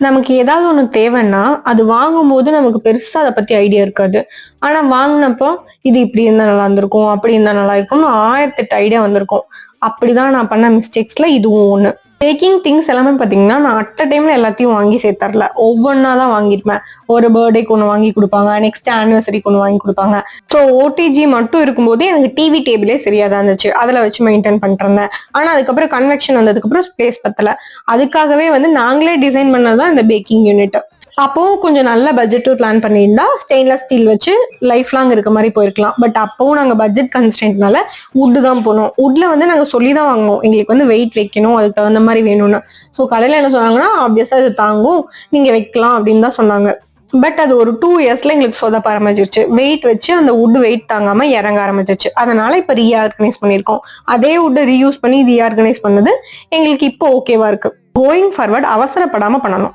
நமக்கு ஏதாவது ஒண்ணு தேவைன்னா, அது வாங்கும்போது நமக்கு பெருசா அத பத்தி ஐடியா இருக்காது. ஆனா வாங்குனப்போ, இது இப்படி இருந்தா நல்லா இருந்திருக்கும், அப்படி இருந்தா நல்லா இருக்கும்னு 1008 ஐடியா வந்திருக்கும். அப்படிதான் நான் பண்ண மிஸ்டேக்ஸ்ல இதுவும் ஒண்ணு. பேக்கிங் திங்ஸ் எல்லாமே பாத்தீங்கன்னா, நான் அட் அ டைம்ல எல்லாத்தையும் வாங்கி சேர்த்தரல. ஒவ்வொன்னா தான் வாங்கிருப்பேன். ஒரு பர்த்டேக்கு ஒண்ணு வாங்கி குடுப்பாங்க. நெக்ஸ்ட் ஆனிவர்சரிக்கு ஒண்ணு வாங்கி குடுப்பாங்க. ஸோ ஓடிஜி மட்டும் இருக்கும்போது எனக்கு டிவி டேபிளே சரியா தான் இருந்துச்சு. அதுல வச்சு மெயின்டைன் பண்ணிட்டு இருந்தேன். ஆனா அதுக்கப்புறம் கன்வெக்ஷன் வந்ததுக்கு அப்புறம் ஸ்பேஸ் பத்தல. அதுக்காகவே வந்து நாங்களே டிசைன் பண்ணதுதான் இந்த பேக்கிங் யூனிட். அப்பவும் கொஞ்சம் நல்ல பட்ஜெட் பிளான் பண்ணியிருந்தா ஸ்டெயின்லெஸ் ஸ்டீல் வச்சு லைஃப் லாங் இருக்க மாதிரி போயிருக்கலாம். பட் அப்பவும் நாங்க பட்ஜெட் கன்ஸ்டன்ட்னால வுட் தான் போனோம். வுட்ல வந்து நாங்க சொல்லி தான் வாங்கணும், எங்களுக்கு வந்து வெயிட் வைக்கணும், அதுக்கு தகுந்த மாதிரி வேணும்னு. ஸோ கடையில என்ன சொன்னாங்கன்னா, ஆப்வியஸா இது தாங்கும், நீங்க வைக்கலாம் அப்படின்னு தான் சொன்னாங்க. பட் அது ஒரு 2 இயர்ஸ்ல எங்களுக்கு சொதப்ப ஆரம்பிச்சிருச்சு. வெயிட் வச்சு அந்த வுட் வெயிட் தாங்காம இறங்க ஆரம்பிச்சிருச்சு. அதனால இப்ப ரீஆர்கனைஸ் பண்ணிருக்கோம். அதே வுட் ரீயூஸ் பண்ணி ரீஆர்கனைஸ் பண்ணது எங்களுக்கு இப்போ ஓகேவா இருக்கு. கோயிங் ஃபார்வர்ட் அவசரப்படாம பண்ணணும்.